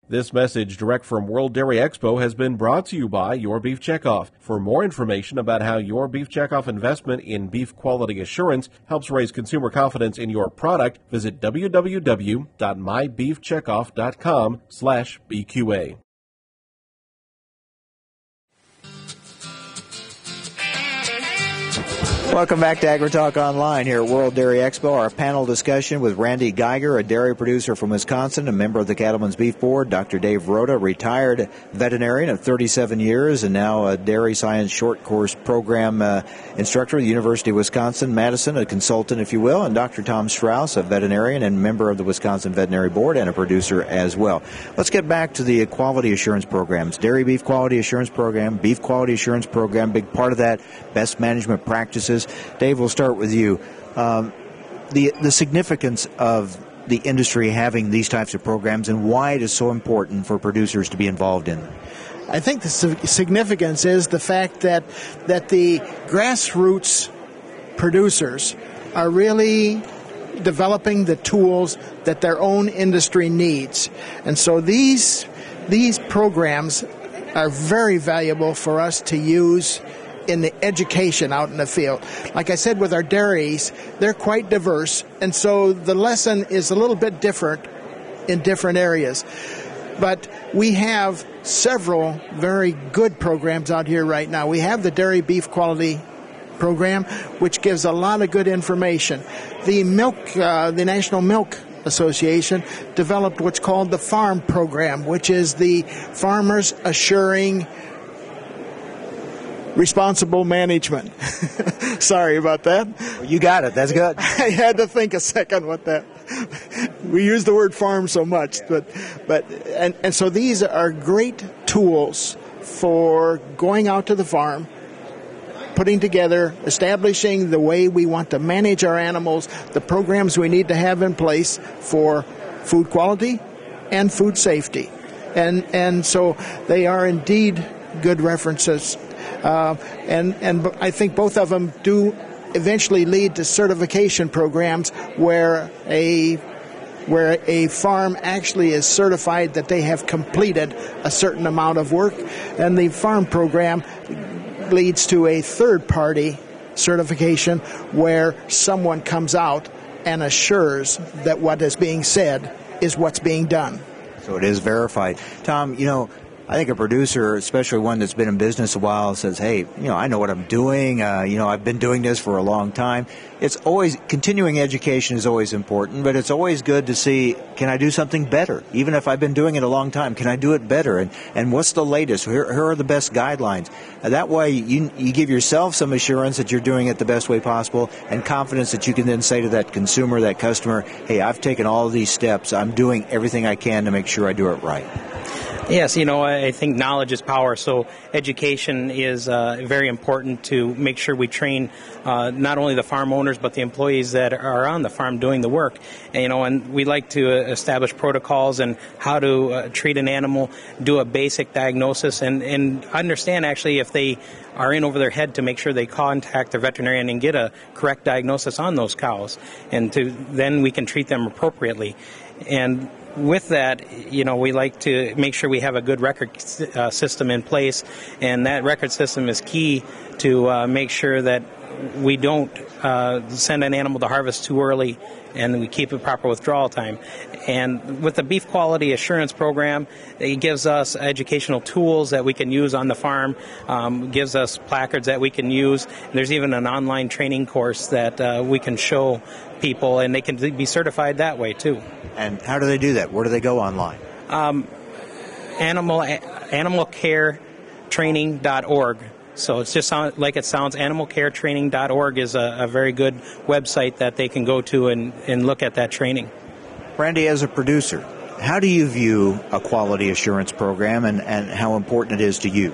This message direct from World Dairy Expo has been brought to you by Your Beef Checkoff. For more information about how Your Beef Checkoff investment in beef quality assurance helps raise consumer confidence in your product, visit www.mybeefcheckoff.com/BQA. Welcome back to AgriTalk Online here at World Dairy Expo. Our panel discussion with Randy Geiger, a dairy producer from Wisconsin, a member of the Cattlemen's Beef Board, Dr. Dave Rhoda, retired veterinarian of 37 years and now a dairy science short course program instructor at the University of Wisconsin-Madison, a consultant, if you will, and Dr. Tom Strauss, a veterinarian and member of the Wisconsin Veterinary Board and a producer as well. Let's get back to the quality assurance programs. Dairy Beef Quality Assurance Program, Beef Quality Assurance Program, big part of that, best management practices. Dave, we'll start with you. The significance of the industry having these types of programs and why it is so important for producers to be involved in them. I think the significance is the fact that the grassroots producers are really developing the tools that their own industry needs. And so these programs are very valuable for us to use in the education out in the field. Like I said, with our dairies, they're quite diverse, and so the lesson is a little bit different in different areas. But we have several very good programs out here right now. We have the Dairy Beef Quality Program, which gives a lot of good information. The National Milk Association developed what's called the Farm Program, which is the farmers assuring responsible management. Sorry about that. You got it. That's good. I had to think a second what that. We use the word farm so much, but so these are great tools for going out to the farm, putting together, establishing the way we want to manage our animals, the programs we need to have in place for food quality and food safety. And so they are indeed good references. And I think both of them do eventually lead to certification programs where a farm actually is certified that they have completed a certain amount of work, and the farm program leads to a third-party certification where someone comes out and assures that what is being said is what's being done. So it is verified. Tom, I think a producer, especially one that's been in business a while, says, hey, I know what I'm doing. I've been doing this for a long time. It's always, continuing education is always important, but it's always good to see, can I do something better? Even if I've been doing it a long time, can I do it better? And what's the latest? Here are the best guidelines. That way, you give yourself some assurance that you're doing it the best way possible and confidence that you can then say to that consumer, that customer, hey, I've taken all of these steps. I'm doing everything I can to make sure I do it right. Yes, I think knowledge is power, so education is very important to make sure we train not only the farm owners but the employees that are on the farm doing the work. And we like to establish protocols and how to treat an animal, do a basic diagnosis, and understand actually if they are in over their head to make sure they contact their veterinarian and get a correct diagnosis on those cows, and then we can treat them appropriately. And with that, we like to make sure we have a good record system in place, and that record system is key to make sure that we don't send an animal to harvest too early, and we keep a proper withdrawal time. And with the Beef Quality Assurance Program, it gives us educational tools that we can use on the farm, gives us placards that we can use. There's even an online training course that we can show people, and they can be certified that way too. And how do they do that? Where do they go online? Animalcaretraining.org. So it's just like it sounds. Animalcaretraining.org is a very good website that they can go to and look at that training. Randy, as a producer, how do you view a quality assurance program and how important it is to you?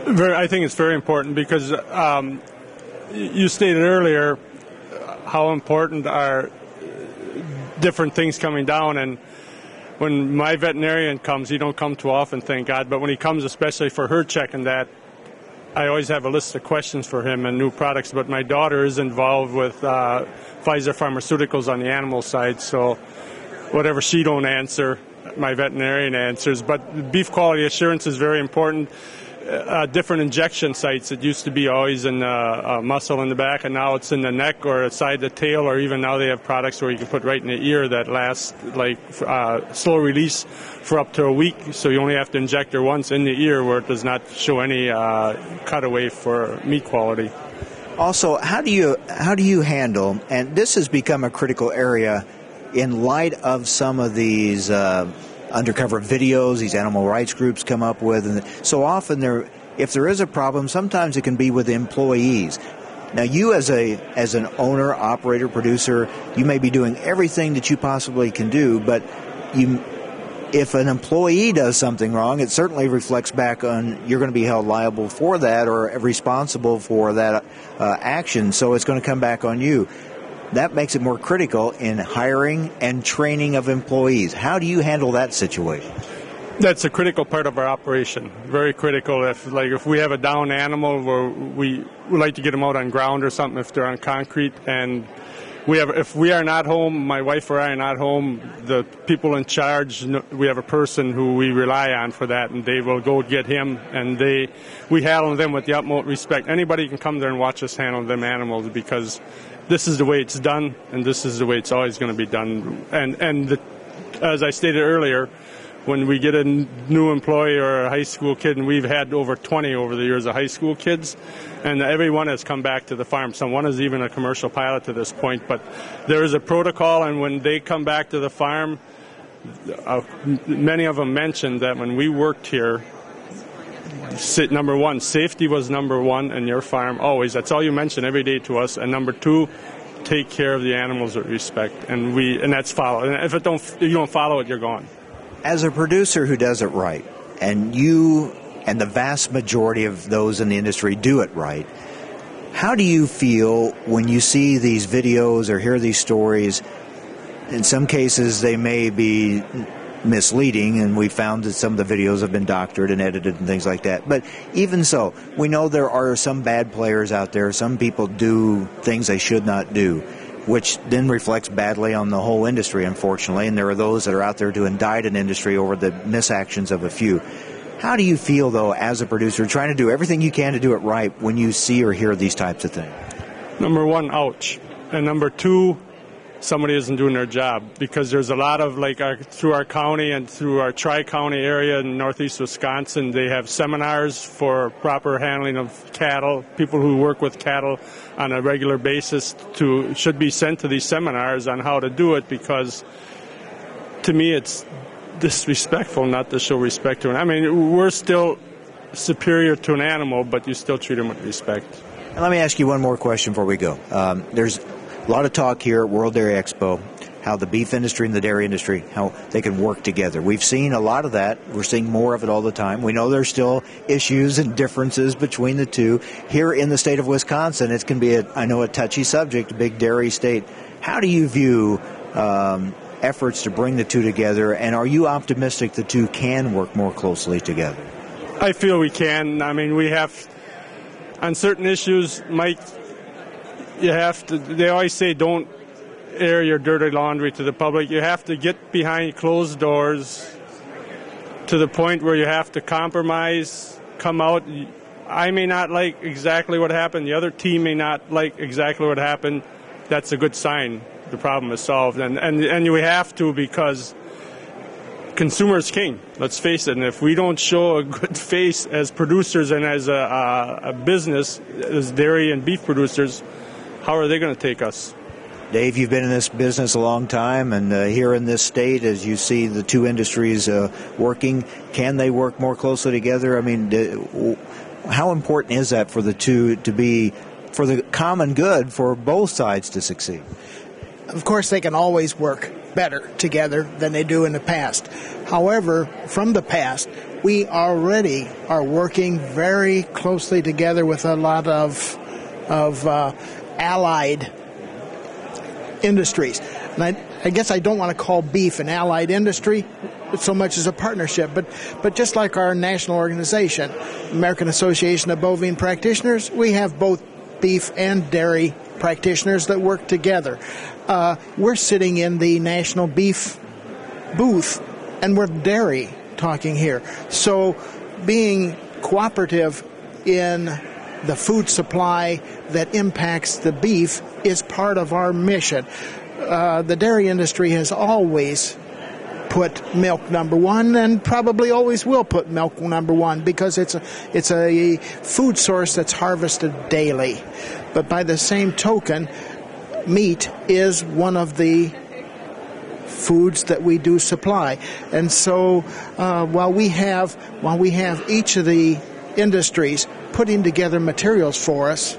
I think it's very important because you stated earlier how important are different things coming down, and when my veterinarian comes, he don't come too often, thank God, but when he comes, especially for herd check and that, I always have a list of questions for him and new products. But my daughter is involved with Pfizer Pharmaceuticals on the animal side, so whatever she don't answer, my veterinarian answers. But beef quality assurance is very important. Different injection sites. It used to be always in a muscle in the back, and now it's in the neck or inside the tail, or even now they have products where you can put right in the ear that last like slow release for up to a week. So you only have to inject her once in the ear, where it does not show any cutaway for meat quality. Also, how do you handle, and this has become a critical area in light of some of these undercover videos these animal rights groups come up with, and so often if there is a problem, sometimes it can be with employees. Now, you as an owner, operator, producer, you may be doing everything that you possibly can do, but if an employee does something wrong, it certainly reflects back on you're going to be held liable for that or responsible for that action, so it's going to come back on you. That makes it more critical in hiring and training of employees. How do you handle that situation? That's a critical part of our operation. Very critical. If we have a down animal, where we like to get them out on ground or something if they're on concrete, and if we are not home, my wife or I are not home, the people in charge, we have a person who we rely on for that, and they will go get him, and we handle them with the utmost respect. Anybody can come there and watch us handle them animals, because this is the way it's done, and this is the way it's always going to be done. And as I stated earlier, when we get a new employee or a high school kid, and we've had over 20 over the years of high school kids, and everyone has come back to the farm. Someone is even a commercial pilot to this point, but there is a protocol, and when they come back to the farm, many of them mentioned that when we worked here, number one, safety was number one in your farm, always. That's all you mention every day to us. And number two, take care of the animals with respect. And that's follow. And if you don't follow it, you're gone. As a producer who does it right, and you and the vast majority of those in the industry do it right, how do you feel when you see these videos or hear these stories? In some cases, they may be misleading, and we found that some of the videos have been doctored and edited and things like that. But even so, we know there are some bad players out there. Some people do things they should not do, which then reflects badly on the whole industry, unfortunately. And there are those that are out there to indict an industry over the misactions of a few. How do you feel, though, as a producer, trying to do everything you can to do it right when you see or hear these types of things? Number one, ouch. And number two, somebody isn't doing their job, because there's a lot of, through our county and through our tri-county area in northeast Wisconsin, they have seminars for proper handling of cattle. People who work with cattle on a regular basis should be sent to these seminars on how to do it, because to me it's disrespectful not to show respect to it. I mean, we're still superior to an animal, but you still treat them with respect. And let me ask you one more question before we go. There's a lot of talk here at World Dairy Expo, how the beef industry and the dairy industry, how they can work together. We've seen a lot of that. We're seeing more of it all the time. We know there's still issues and differences between the two. Here in the state of Wisconsin, it can be, a touchy subject, a big dairy state. How do you view efforts to bring the two together, and are you optimistic the two can work more closely together? I feel we can. I mean, we have, on certain issues, Mike, they always say don't air your dirty laundry to the public. You have to get behind closed doors to the point where you have to compromise, come out. I may not like exactly what happened. The other team may not like exactly what happened. That's a good sign the problem is solved. And you have to, because consumer is king. Let's face it. And if we don't show a good face as producers and as a business, as dairy and beef producers, how are they going to take us? Dave, you've been in this business a long time, and here in this state, as you see the two industries working, can they work more closely together? I mean, how important is that for the two to be, for the common good, for both sides to succeed? Of course, they can always work better together than they do in the past. However, from the past, we already are working very closely together with a lot of allied industries. And I guess I don't want to call beef an allied industry so much as a partnership, but just like our national organization, American Association of Bovine Practitioners, we have both beef and dairy practitioners that work together. We're sitting in the National Beef booth and we're dairy talking here. So being cooperative in the food supply that impacts the beef is part of our mission. The dairy industry has always put milk number one, and probably always will put milk number one, because it's a food source that's harvested daily. But by the same token, meat is one of the foods that we do supply. And so while we have each of the industries putting together materials for us,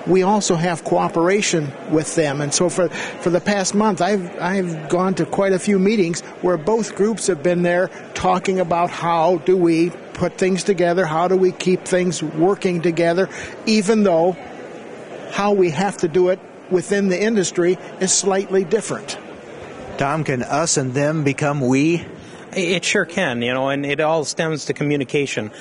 we also have cooperation with them. And so for the past month, I've gone to quite a few meetings where both groups have been there talking about how do we put things together, how do we keep things working together, even though how we have to do it within the industry is slightly different. Tom, can us and them become we? It sure can, and it all stems to communication.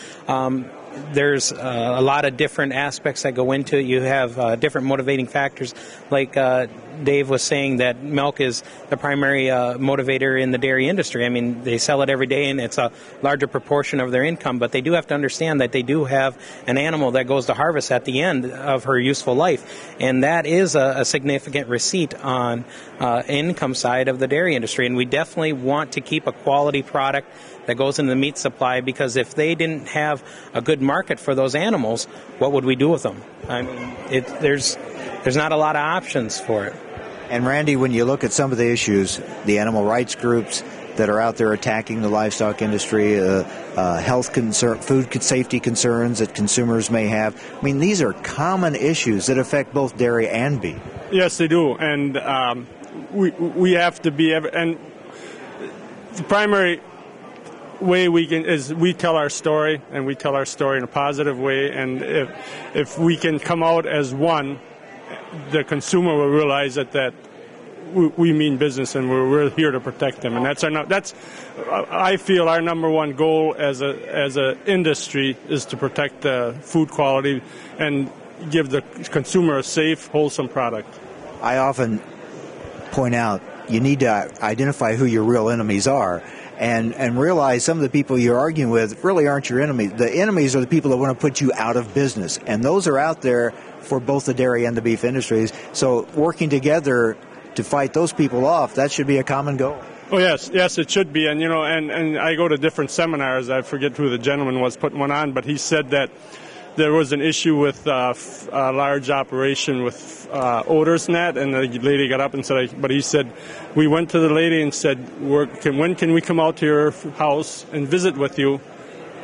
There's a lot of different aspects that go into it. You have different motivating factors. Like Dave was saying, that milk is the primary motivator in the dairy industry. I mean, they sell it every day, and it's a larger proportion of their income. But they do have to understand that they do have an animal that goes to harvest at the end of her useful life. And that is a significant receipt on income side of the dairy industry. And we definitely want to keep a quality product that goes into the meat supply, because if they didn't have a good market for those animals, what would we do with them? I mean, there's not a lot of options for it. And Randy, when you look at some of the issues, the animal rights groups that are out there attacking the livestock industry, health concern, food safety concerns that consumers may have, I mean, these are common issues that affect both dairy and beef. Yes, they do, and we have to be, and the primary way we can is we tell our story, and we tell our story in a positive way. And if we can come out as one, the consumer will realize that we mean business, and we're here to protect them. And that's I feel our number one goal as a industry is to protect the food quality and give the consumer a safe, wholesome product. I often point out you need to identify who your real enemies are. And realize some of the people you're arguing with really aren't your enemies. The enemies are the people that want to put you out of business. And those are out there for both the dairy and the beef industries. So working together to fight those people off, that should be a common goal. Oh, yes, it should be. And, and I go to different seminars. I forget who the gentleman was putting one on, but he said that there was an issue with a large operation with odors net, and the lady got up and said, but he said, we went to the lady and said, when can we come out to your house and visit with you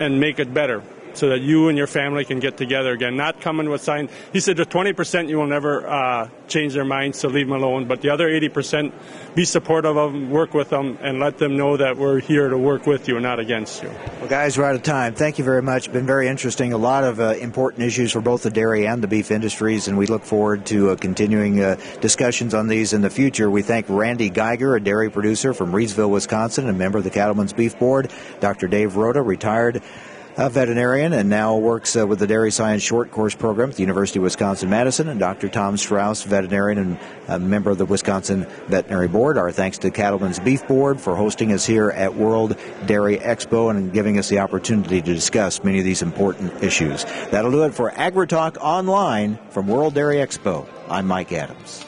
and make it better, so that you and your family can get together again, not coming with signs. He said the 20% you will never change their minds, so leave them alone, but the other 80%, be supportive of them, work with them, and let them know that we're here to work with you, not against you. Well, guys, we're out of time. Thank you very much. Been very interesting. A lot of important issues for both the dairy and the beef industries, and we look forward to continuing discussions on these in the future. We thank Randy Geiger, a dairy producer from Reedsville, Wisconsin, and member of the Cattlemen's Beef Board, Dr. Dave Rhoda, retired veterinarian, and now works with the Dairy Science Short Course Program at the University of Wisconsin-Madison, and Dr. Tom Strauss, veterinarian and a member of the Wisconsin Veterinary Board. Our thanks to Cattlemen's Beef Board for hosting us here at World Dairy Expo and giving us the opportunity to discuss many of these important issues. That'll do it for AgriTalk Online from World Dairy Expo. I'm Mike Adams.